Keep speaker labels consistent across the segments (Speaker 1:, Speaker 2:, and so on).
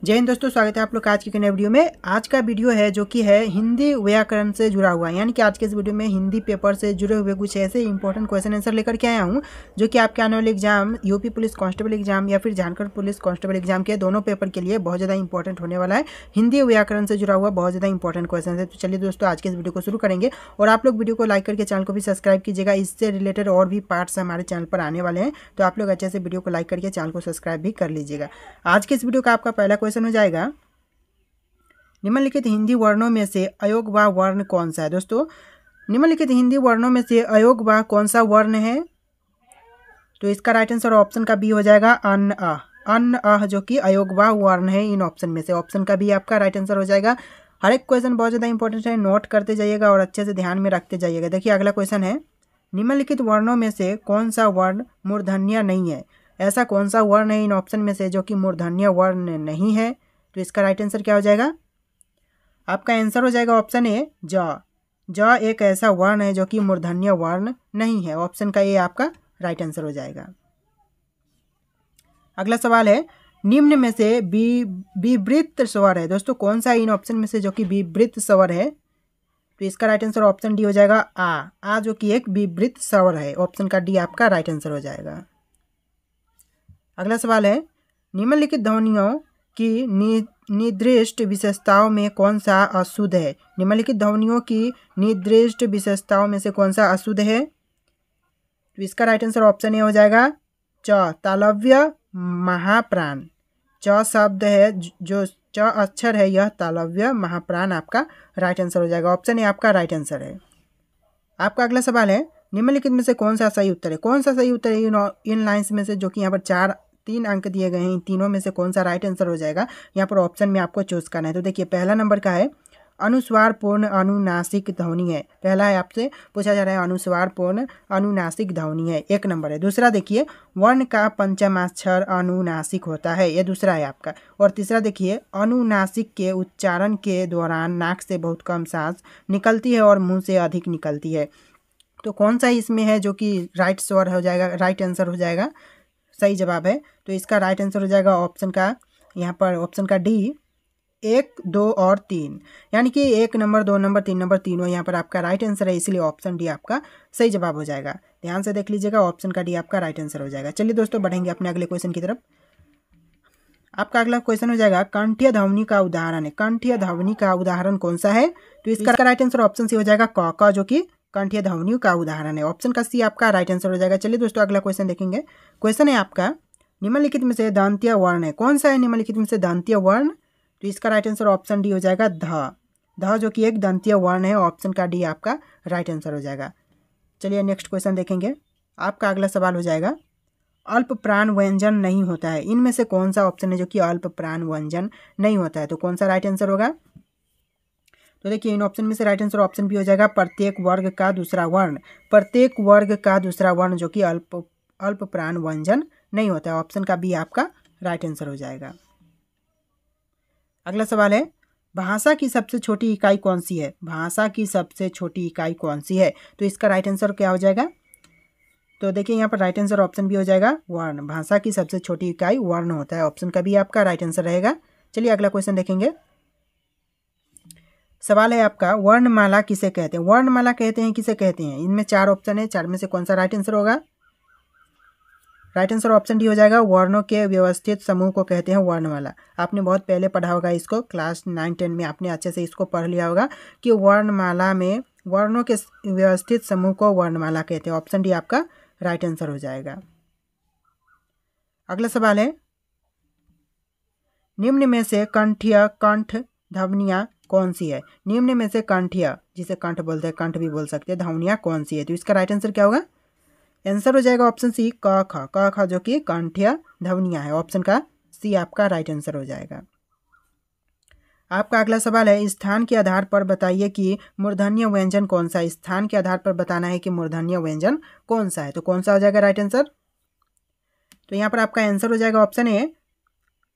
Speaker 1: जय हिंद दोस्तों, स्वागत है आप लोग का आज की नए वीडियो में। आज का वीडियो है जो कि है हिंदी व्याकरण से जुड़ा हुआ, यानी कि आज के इस वीडियो में हिंदी पेपर से जुड़े हुए कुछ ऐसे इंपॉर्टेंट क्वेश्चन आंसर लेकर के आया हूं जो कि आपके आने वाले exam UP police constable exam या फिर झारखंड पुलिस कांस्टेबल एग्जाम के दोनों पेपर के लिए बहुत ज़्यादा इंपॉर्टेंट होने वाला है। हिंदी व्याकरण से जुड़ा हुआ बहुत ज़्यादा इंपॉर्टेंट क्वेश्चन है। तो चलिए दोस्तों, आज के इस वीडियो को शुरू करेंगे और आप लोग वीडियो को लाइक करके चैनल को भी सब्सक्राइब कीजिएगा। इससे रिलेटेड और भी पार्ट्स हमारे चैनल पर आने वाले हैं, तो आप लोग अच्छे से वीडियो को लाइक करके चैनल को सब्सक्राइब भी कर लीजिएगा। आज के इस वीडियो का आपका पहला क्वेश्चन हो जाएगा, निम्नलिखित हिंदी वर्णों में से अयोग्य वर्ण कौन सा है। दोस्तों, निम्नलिखित हिंदी वर्णों में से अयोग्य कौन सा वर्ण है? तो इसका राइट आंसर ऑप्शन का बी हो जाएगा अन अ। अन अ जो कि अयोग्य वर्ण है इन ऑप्शन में से, ऑप्शन का बी आपका राइट आंसर हो जाएगा। हर एक क्वेश्चन बहुत ज़्यादा इंपॉर्टेंट है, नोट करते जाइएगा और अच्छे से ध्यान में रखते जाइएगा। देखिए अगला क्वेश्चन है, निम्नलिखित वर्णों में से कौन सा वर्ण मूर्धन्य नहीं है। ऐसा कौन सा वर्ण है इन ऑप्शन में से जो कि मूर्धन्य वर्ण नहीं है? तो इसका राइट आंसर क्या हो जाएगा? आपका आंसर हो जाएगा ऑप्शन ए ज। ज एक ऐसा वर्ण है जो कि मूर्धन्य वर्ण नहीं है, ऑप्शन का ए आपका राइट आंसर हो जाएगा। अगला सवाल है, निम्न में से विवृत स्वर है। दोस्तों, कौन सा इन ऑप्शन में से जो कि विवृत स्वर है? तो इसका राइट आंसर ऑप्शन डी हो जाएगा आ जो कि एक विवृत स्वर है, ऑप्शन का डी आपका राइट आंसर हो जाएगा। अगला सवाल है, निम्नलिखित ध्वनियों की निर्दिष्ट विशेषताओं में कौन सा अशुद्ध है। निम्नलिखित ध्वनियों की निर्दिष्ट विशेषताओं में से कौन सा अशुद्ध है? तो इसका राइट आंसर ऑप्शन ए हो जाएगा च, तालव्य महाप्राण। च शब्द है, जो च अक्षर है, यह तालव्य महाप्राण आपका राइट आंसर हो जाएगा। ऑप्शन ए आपका राइट आंसर है। आपका अगला सवाल है, निम्नलिखित में से कौन सा सही उत्तर है। कौन सा सही उत्तर है इन लाइन्स में से जो कि यहाँ पर तीन अंक दिए गए हैं, इन तीनों में से कौन सा राइट आंसर हो जाएगा? यहाँ पर ऑप्शन में आपको चूज करना है। तो देखिए पहला नंबर का है अनुस्वार पूर्ण अनुनासिक ध्वनि है। पहला है, आपसे पूछा जा रहा है अनुस्वार पूर्ण अनुनासिक ध्वनि है, एक नंबर है। दूसरा देखिए, वर्ण का पंचमाक्षर अनुनासिक होता है, ये दूसरा है आपका। और तीसरा देखिए, अनुनासिक के उच्चारण के दौरान नाक से बहुत कम सांस निकलती है और मुंह से अधिक निकलती है। तो कौन सा इसमें है जो कि राइट स्वर हो जाएगा, राइट आंसर हो जाएगा, सही जवाब है? तो इसका राइट आंसर हो जाएगा ऑप्शन का, यहाँ पर ऑप्शन का डी, 1, 2 और 3, यानी कि 1 नंबर, 2 नंबर, 3 नंबर तीनों यहाँ पर आपका राइट आंसर है, इसलिए ऑप्शन डी आपका सही जवाब हो जाएगा। ध्यान से देख लीजिएगा, ऑप्शन का डी आपका राइट आंसर हो जाएगा। चलिए दोस्तों, बढ़ेंगे अपने अगले क्वेश्चन की तरफ। आपका अगला क्वेश्चन हो जाएगा, कंठीय ध्वनि का उदाहरण है। कंठीय ध्वनि का उदाहरण कौन सा है? तो इसका राइट आंसर ऑप्शन सी हो जाएगा क, जो कि कंठीय ध्वनियों का उदाहरण है, ऑप्शन का सी आपका राइट आंसर हो जाएगा। चलिए दोस्तों, अगला क्वेश्चन देखेंगे। क्वेश्चन है आपका, निम्नलिखित में से दंतीय वर्ण है। कौन सा है निम्नलिखित में से दंतीय वर्ण? तो इसका राइट आंसर ऑप्शन डी हो जाएगा ध जो कि एक दंतीय वर्ण है, ऑप्शन का डी आपका राइट आंसर हो जाएगा। चलिए नेक्स्ट क्वेश्चन देखेंगे। आपका अगला सवाल हो जाएगा, अल्प प्राण व्यंजन नहीं होता है। इनमें से कौन सा ऑप्शन है जो कि अल्प प्राण व्यंजन नहीं होता है? तो कौन सा राइट आंसर होगा? तो देखिए इन ऑप्शन में से राइट आंसर ऑप्शन बी हो जाएगा प्रत्येक वर्ग का दूसरा वर्ण। प्रत्येक वर्ग का दूसरा वर्ण जो कि अल्प प्राण व्यंजन नहीं होता है, ऑप्शन का बी आपका राइट आंसर हो जाएगा। अगला सवाल है, भाषा की सबसे छोटी इकाई कौन सी है? भाषा की सबसे छोटी इकाई कौन सी है? तो इसका राइट आंसर क्या हो जाएगा? तो देखिए यहाँ पर राइट आंसर ऑप्शन बी हो जाएगा वर्ण। भाषा की सबसे छोटी इकाई वर्ण होता है, ऑप्शन का बी आपका राइट आंसर रहेगा। चलिए अगला क्वेश्चन देखेंगे। सवाल है आपका, वर्णमाला किसे कहते हैं? वर्णमाला कहते हैं किसे कहते हैं? इनमें 4 ऑप्शन है, 4 में से कौन सा राइट आंसर होगा? राइट आंसर ऑप्शन डी हो जाएगा, वर्णों के व्यवस्थित समूह को कहते हैं वर्णमाला। आपने बहुत पहले पढ़ा होगा इसको, क्लास 9, 10 में आपने अच्छे से इसको पढ़ लिया होगा कि वर्णमाला में वर्णों के व्यवस्थित समूह को वर्णमाला कहते हैं, ऑप्शन डी आपका राइट आंसर हो जाएगा। अगला सवाल है, निम्न में से कंठीय कंठ ध्वनियाँ कौन सी है? निम्न में से कंठीय, जिसे कंठ बोलते हैं, कंठ भी बोल सकते हैं, ध्वनियाँ कौन सी है? तो इसका राइट आंसर क्या होगा? आंसर हो जाएगा ऑप्शन सी क ख जो कि कंठीय ध्वनियाँ है, ऑप्शन का सी आपका राइट आंसर हो जाएगा। आपका अगला सवाल है, स्थान के आधार पर बताइए कि मूर्धन्य व्यंजन कौन सा है? स्थान के आधार पर बताना है कि मूर्धन्य व्यंजन कौन सा है, तो कौन सा हो जाएगा राइट आंसर? तो यहाँ पर आपका आंसर हो जाएगा ऑप्शन ए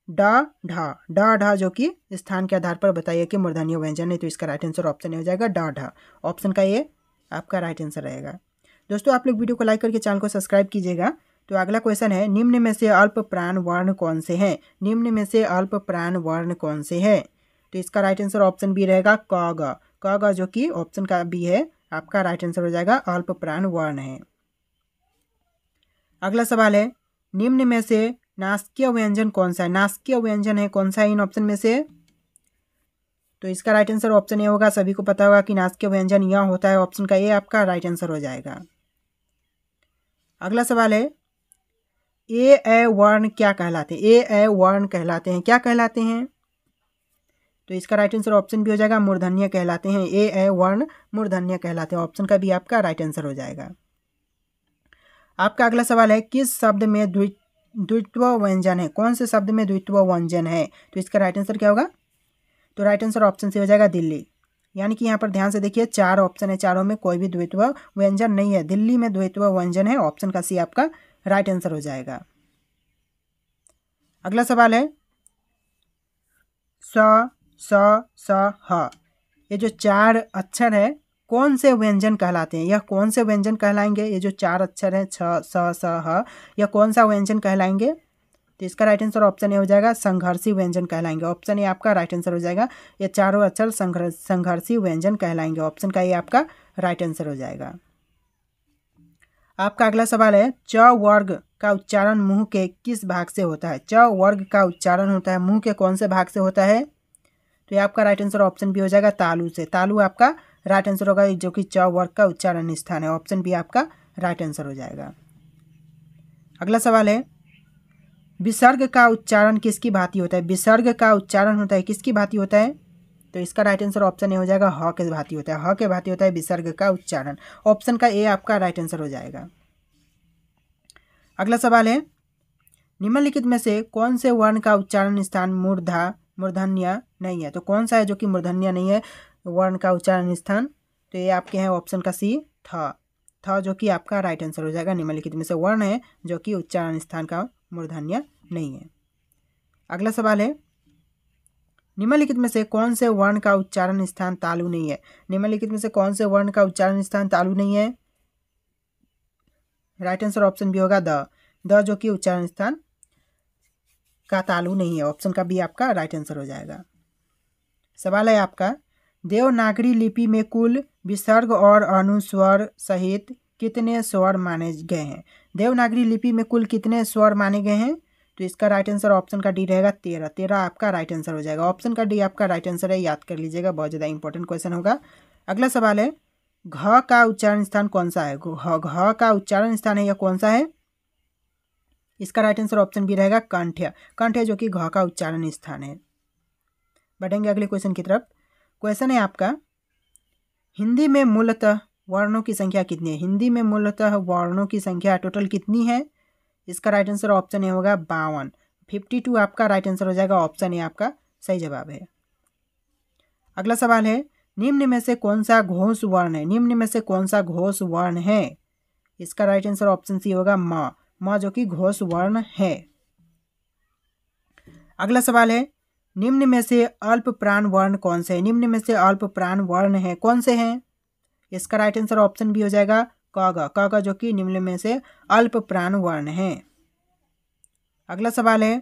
Speaker 1: ढ जो कि स्थान के आधार पर बताइए कि मूर्धन्य व्यंजन है, तो इसका राइट आंसर ऑप्शन ए हो जाएगा ढ, ऑप्शन का ए आपका राइट आंसर रहेगा। दोस्तों, आप लोग वीडियो को लाइक करके चैनल को सब्सक्राइब कीजिएगा तो अगला क्वेश्चन है, निम्न में से अल्प प्राण वर्ण कौन से हैं? निम्न में से अल्प प्राण वर्ण कौन से हैं? तो इसका राइट आंसर ऑप्शन बी रहेगा क ग। क ग जो कि ऑप्शन का बी है, आपका राइट आंसर हो जाएगा, अल्प प्राण वर्ण है। अगला सवाल है, निम्न में से नासकीय व्यंजन कौन सा है? नासकीय व्यंजन है कौन सा है इन ऑप्शन में से? तो इसका राइट आंसर ऑप्शन ए होगा। सभी को पता होगा कि नासकीय व्यंजन यह होता है, ऑप्शन का ए आपका राइट आंसर हो जाएगा। अगला सवाल है, ए वर्ण क्या कहलाते हैं? ए वर्ण कहलाते हैं, क्या कहलाते हैं? तो इसका राइट आंसर ऑप्शन भी हो जाएगा, मूर्धन्य कहलाते हैं। ए वर्ण मूर्धन्य कहलाते हैं, ऑप्शन का भी आपका राइट आंसर हो जाएगा। आपका अगला सवाल है, किस शब्द में द्वित्व व्यंजन है? कौन से शब्द में द्वित्व व्यंजन है? तो इसका राइट आंसर क्या होगा? तो राइट आंसर ऑप्शन से हो जाएगा दिल्ली। यानी कि यहाँ पर ध्यान से देखिए, 4 ऑप्शन है, चारों में कोई भी द्वित्व व्यंजन नहीं है। दिल्ली में द्वित्व व्यंजन है, ऑप्शन का सी आपका राइट आंसर हो जाएगा। अगला सवाल है, स ह, ये जो 4 अक्षर है कौन से व्यंजन कहलाते हैं? यह कौन से व्यंजन कहलाएंगे? ये जो 4 अक्षर हैं छ, स, ह, यह कौन सा व्यंजन कहलाएंगे? तो इसका राइट आंसर ऑप्शन ए हो जाएगा, संघर्षी व्यंजन कहलाएंगे। ऑप्शन ए आपका राइट आंसर हो जाएगा। ये चारों अक्षर संघर्षी व्यंजन कहलाएंगे, ऑप्शन का ए आपका राइट आंसर हो जाएगा। आपका अगला सवाल है, च वर्ग का उच्चारण मुंह के किस भाग से होता है? च वर्ग का उच्चारण होता है मुंह के कौन से भाग से होता है? तो ये आपका राइट आंसर ऑप्शन भी हो जाएगा, तालु से। तालु आपका राइट आंसर होगा, जो कि च वर्ग का उच्चारण स्थान है, ऑप्शन भी आपका राइट आंसर हो जाएगा। अगला सवाल है, विसर्ग का उच्चारण किसकी भांति होता है? विसर्ग का उच्चारण होता है किसकी भांति होता है? तो इसका राइट आंसर ऑप्शन ए हो जाएगा, ह के भांति होता है। ह के भांति होता है विसर्ग का उच्चारण, ऑप्शन का ए आपका राइट आंसर हो जाएगा। अगला सवाल है, निम्नलिखित में से कौन से वर्ण का उच्चारण स्थान मूर्धन्य नहीं है? तो कौन सा है जो कि मूर्धन्य नहीं है वर्ण का उच्चारण स्थान? तो ये आपके हैं ऑप्शन का सी, थ, जो कि आपका राइट आंसर हो जाएगा। निम्नलिखित में से वर्ण है जो कि उच्चारण स्थान का मूर्धन्य नहीं है। अगला सवाल है, निम्नलिखित में से कौन से वर्ण का उच्चारण स्थान तालु नहीं है? निम्नलिखित में से कौन से वर्ण का उच्चारण स्थान तालु नहीं है? राइट आंसर ऑप्शन भी होगा, द, जो कि उच्चारण स्थान का तालु नहीं है, ऑप्शन का भी आपका राइट आंसर हो जाएगा। सवाल है आपका, देवनागरी लिपि में कुल विसर्ग और अनुस्वर सहित कितने स्वर माने गए हैं? देवनागरी लिपि में कुल कितने स्वर माने गए हैं? तो इसका राइट आंसर ऑप्शन का डी रहेगा, 13 आपका राइट आंसर हो जाएगा। ऑप्शन का डी आपका राइट आंसर है, याद कर लीजिएगा, बहुत ज़्यादा इंपॉर्टेंट क्वेश्चन होगा। अगला सवाल है, घ का उच्चारण स्थान कौन सा है? घ का उच्चारण स्थान है, यह कौन सा है? इसका राइट आंसर ऑप्शन भी रहेगा, कंठ्य। कंठ्य जो कि घ का उच्चारण स्थान है। बढ़ेंगे अगले क्वेश्चन की तरफ। क्वेश्चन है आपका, हिंदी में मूलतः वर्णों की संख्या कितनी है? हिंदी में मूलतः वर्णों की संख्या टोटल कितनी है? इसका राइट आंसर ऑप्शन ए होगा, 52। 52 आपका राइट आंसर हो जाएगा, ऑप्शन ए आपका सही जवाब है। अगला सवाल है, निम्न में से कौन सा घोष वर्ण है? निम्न में से कौन सा घोष वर्ण है? इसका राइट आंसर ऑप्शन सी होगा, म, जो कि घोष वर्ण है। अगला सवाल है, निम्न में से अल्प प्राण वर्ण कौन से है? निम्न में से अल्प प्राण वर्ण है कौन से हैं? इसका राइट आंसर ऑप्शन भी हो जाएगा, क, जो कि निम्न में से अल्प प्राण वर्ण है। अगला सवाल है,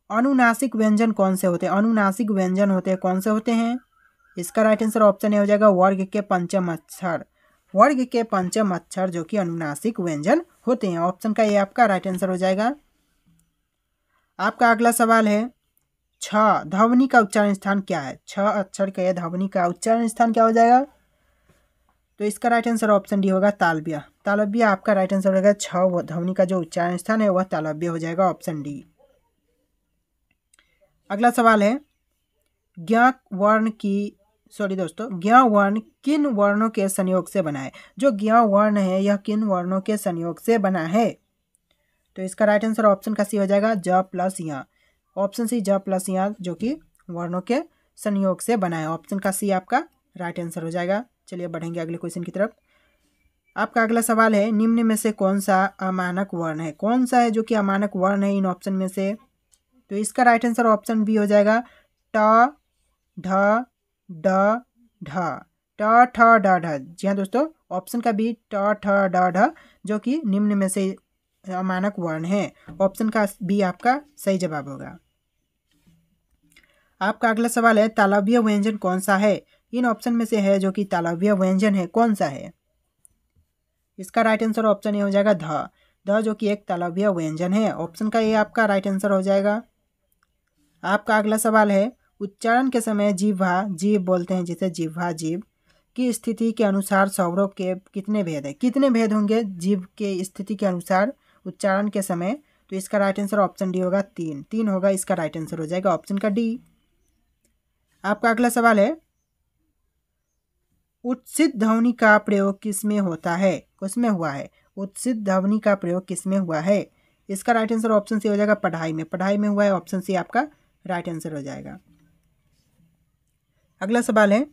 Speaker 1: अनुनासिक व्यंजन कौन से होते हैं? अनुनासिक व्यंजन होते हैं कौन से होते हैं? इसका राइट आंसर ऑप्शन ए हो जाएगा, वर्ग के पंचम अक्षर। वर्ग के पंचम अक्षर जो कि अनुनासिक व्यंजन होते हैं, ऑप्शन का ए आपका राइट आंसर हो जाएगा। आपका अगला सवाल है, छ ध्वनि का उच्चारण स्थान क्या है? छ अक्षर के ध्वनि का उच्चारण स्थान क्या हो जाएगा? तो इसका राइट आंसर ऑप्शन डी होगा, तालव्य। तालव्य आपका राइट आंसर होगा, छ ध्वनि का जो उच्चारण स्थान है वह तालव्य हो जाएगा, ऑप्शन डी। अगला सवाल है, ज्ञ वर्ण किन वर्णों के संयोग से बना है? जो ज्ञ वर्ण है यह किन वर्णों के संयोग से बना है? तो इसका राइट आंसर ऑप्शन का सी हो जाएगा, ज प्लस य। ऑप्शन सी, ज प्लस य, जो कि वर्णों के संयोग से बना है, ऑप्शन का सी आपका राइट आंसर हो जाएगा। चलिए बढ़ेंगे अगले क्वेश्चन की तरफ। आपका अगला सवाल है, निम्न में से कौन सा अमानक वर्ण है? कौन सा है जो कि अमानक वर्ण है इन ऑप्शन में से? तो इसका राइट आंसर ऑप्शन बी हो जाएगा, ट, ढ, ड, ढ। ट, ठ, ड, ढ। जी हाँ दोस्तों, ऑप्शन का बी ट, ठ, ड, ढ, जो कि निम्न में से अमानक वर्ण है। ऑप्शन का बी आपका सही जवाब होगा। आपका अगला सवाल है तालव्य व्यंजन कौन सा है? इन ऑप्शन में से है जो कि तालव्य व्यंजन है, कौन सा है? इसका राइट आंसर ऑप्शन ए हो जाएगा ध जो कि एक तालव्य व्यंजन है। ऑप्शन का ए आपका राइट आंसर हो जाएगा। आपका अगला सवाल है उच्चारण के समय जिह्वा, जीभ बोलते हैं जिसे जिह्वा, जीभ की स्थिति के अनुसार स्वरों के कितने भेद है? कितने भेद होंगे जीभ के स्थिति के अनुसार उच्चारण के समय? तो इसका राइट आंसर ऑप्शन डी होगा, 3 होगा। इसका राइट आंसर हो जाएगा ऑप्शन का डी। आपका अगला सवाल है उत्सित ध्वनि का प्रयोग किसमें होता है? किसमें हुआ है? उत्सित ध्वनि का प्रयोग किसमें हुआ है? इसका राइट आंसर ऑप्शन सी हो जाएगा पढ़ाई में। पढ़ाई में हुआ है, ऑप्शन सी आपका राइट आंसर हो जाएगा। अगला सवाल है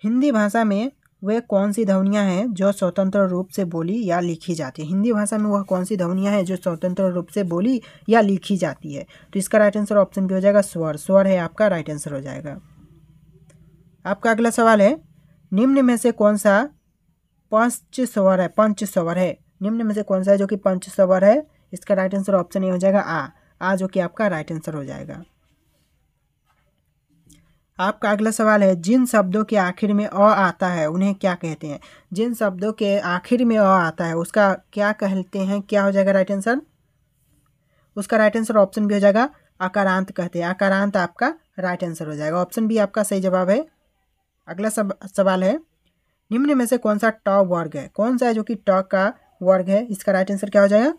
Speaker 1: हिंदी भाषा में वे कौन सी ध्वनियाँ हैं जो स्वतंत्र रूप से बोली या लिखी जाती है? हिंदी भाषा में वह कौन सी ध्वनियाँ हैं जो स्वतंत्र रूप से बोली या लिखी जाती है? तो इसका राइट आंसर ऑप्शन बी हो जाएगा स्वर। स्वर है आपका राइट आंसर हो जाएगा। आपका अगला सवाल है निम्न में से कौन सा पंच स्वर है? निम्न में से कौन सा है जो कि पंच स्वर है? इसका राइट आंसर ऑप्शन ए हो जाएगा आ जो कि आपका राइट आंसर हो जाएगा। आपका अगला सवाल है जिन शब्दों के आखिर में अ आता है उन्हें क्या कहते हैं? जिन शब्दों के आखिर में अ आता है उसका क्या कहते हैं? क्या हो जाएगा राइट आंसर? उसका राइट आंसर ऑप्शन बी हो जाएगा आकारांत कहते हैं। आकारांत आपका राइट आंसर हो जाएगा। ऑप्शन बी आपका सही जवाब है। अगला सवाल है निम्न में से कौन सा ट वर्ग है? कौन सा है जो कि ट का वर्ग है? इसका राइट आंसर क्या हो जाएगा?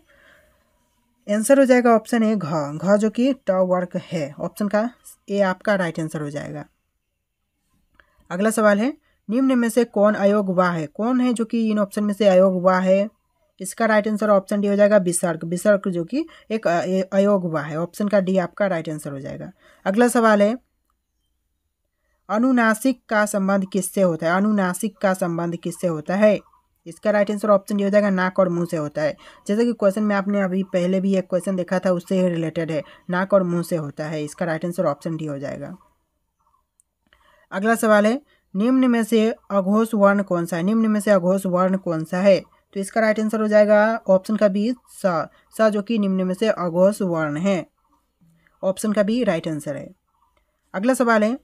Speaker 1: आंसर हो जाएगा ऑप्शन ए घ जो कि ट वर्ग है। ऑप्शन का ए आपका राइट आंसर हो जाएगा। अगला सवाल है निम्न में से कौन अयोग्य है? कौन है जो कि इन ऑप्शन में से अयोग्य है? इसका राइट आंसर ऑप्शन डी हो जाएगा विसर्ग। विसर्ग जो कि एक अयोग्य है। ऑप्शन का डी आपका राइट आंसर हो जाएगा। अगला सवाल है अनुनासिक का संबंध किससे होता है? अनुनासिक का संबंध किससे होता है? इसका राइट आंसर ऑप्शन डी हो जाएगा नाक और मुंह से होता है। जैसे कि क्वेश्चन में आपने अभी पहले भी एक क्वेश्चन देखा था उससे ही रिलेटेड है, नाक और मुंह से होता है। इसका राइट आंसर ऑप्शन डी हो जाएगा। अगला सवाल है निम्न में से अघोष वर्ण कौन सा है? निम्न में से अघोष वर्ण कौन सा है? तो इसका राइट आंसर हो जाएगा ऑप्शन का बी स जो कि निम्न में से अघोष वर्ण है। ऑप्शन का बी राइट आंसर है। अगला सवाल है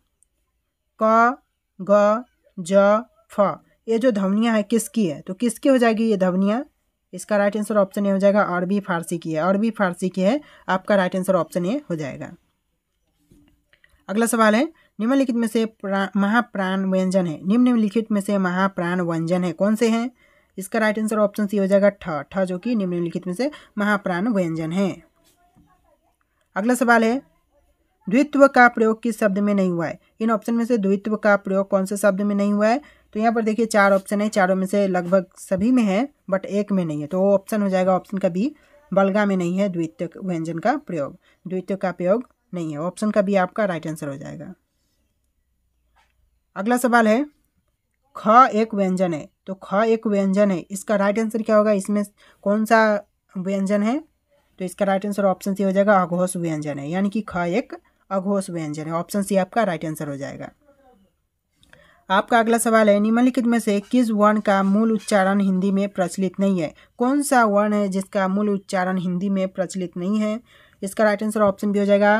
Speaker 1: क ग ज फ ये जो ध्वनियाँ है किसकी है? तो किसकी हो जाएगी ये ध्वनियाँ? इसका राइट आंसर ऑप्शन ए हो जाएगा अरबी फारसी की है। अरबी फारसी की है। आपका राइट आंसर ऑप्शन ए हो जाएगा। अगला सवाल है निम्नलिखित में से महाप्राण व्यंजन है। निम्नलिखित में से महाप्राण व्यंजन है कौन से हैं? इसका राइट आंसर ऑप्शन सी हो जाएगा ठ जो कि निम्नलिखित में से महाप्राण व्यंजन है। अगला सवाल है द्वित्व का प्रयोग किस शब्द में नहीं हुआ है? इन ऑप्शन में से द्वित्व का प्रयोग कौन से शब्द में नहीं हुआ है? तो यहाँ पर देखिए 4 ऑप्शन है, चारों में से लगभग सभी में है बट एक में नहीं है। तो वो ऑप्शन हो जाएगा ऑप्शन का बी बलगा में नहीं है द्वित्व व्यंजन का प्रयोग। द्वित्व का प्रयोग नहीं है। ऑप्शन का बी आपका राइट आंसर हो जाएगा। अगला सवाल है ख एक व्यंजन है। तो ख एक व्यंजन है, इसका राइट आंसर क्या होगा? इसमें कौन सा व्यंजन है? तो इसका राइट आंसर ऑप्शन सी हो जाएगा अघोष व्यंजन है, यानी कि ख एक अघोष व्यंजन है। ऑप्शन सी आपका राइट आंसर हो जाएगा। आपका अगला सवाल है निम्नलिखित में से किस वर्ण का मूल उच्चारण हिंदी में प्रचलित नहीं है? कौन सा वर्ण है जिसका मूल उच्चारण हिंदी में प्रचलित नहीं है? इसका राइट आंसर ऑप्शन बी हो जाएगा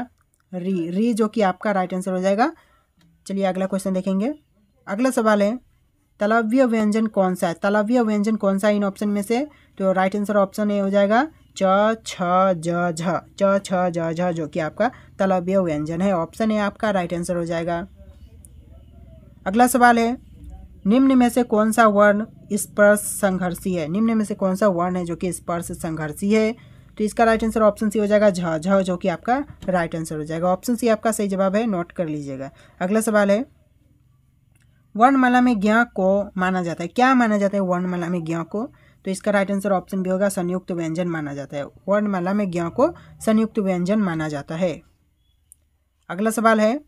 Speaker 1: री जो कि आपका राइट आंसर हो जाएगा। चलिए अगला क्वेश्चन देखेंगे। अगला सवाल है तालव्य व्यंजन कौन सा है? तालव्य व्यंजन कौन सा है इन ऑप्शन में से? तो राइट आंसर ऑप्शन ए हो जाएगा च छ ज झ। च छ ज झ जो कि आपका तालव्य व्यंजन है। ऑप्शन ए आपका राइट आंसर हो जाएगा। अगला सवाल है निम्न में से कौन सा वर्ण स्पर्श संघर्षी है? निम्न में से कौन सा वर्ण है जो कि स्पर्श संघर्षी है? तो इसका राइट आंसर ऑप्शन सी हो जाएगा झ जो कि आपका राइट आंसर हो जाएगा। ऑप्शन सी आपका सही जवाब है, नोट कर लीजिएगा। अगला सवाल है वर्णमाला में ज्ञ को माना जाता है। क्या माना जाता है वर्णमाला में ज्ञ को? तो इसका राइट आंसर ऑप्शन बी होगा संयुक्त व्यंजन माना जाता है। वर्णमाला में ज्ञ को संयुक्त व्यंजन माना जाता है। अगला सवाल है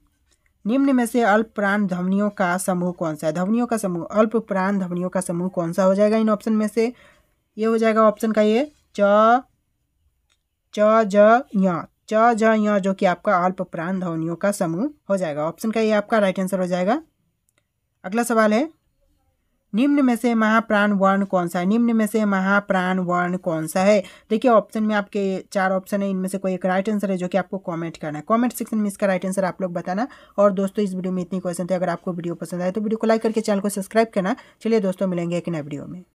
Speaker 1: निम्न में से अल्प प्राण ध्वनियों का समूह कौन सा है? ध्वनियों का समूह, अल्प प्राण ध्वनियों का समूह कौन सा हो जाएगा इन ऑप्शन में से? ये हो जाएगा ऑप्शन का ये च ज य जो कि आपका अल्प प्राण ध्वनियों का समूह हो जाएगा। ऑप्शन का ये आपका राइट आंसर हो जाएगा। अगला सवाल है निम्न में से महाप्राण वर्ण कौन सा है? निम्न में से महाप्राण वर्ण कौन सा है? देखिए ऑप्शन में आपके 4 ऑप्शन है, इनमें से कोई एक राइट आंसर है जो कि आपको कमेंट करना है। कमेंट सेक्शन में इसका राइट आंसर आप लोग बताना। और दोस्तों इस वीडियो में इतनी क्वेश्चन थे। अगर आपको वीडियो पसंद आए तो वीडियो को लाइक करके चैनल को सब्सक्राइब करना। चलिए दोस्तों मिलेंगे एक नए वीडियो में।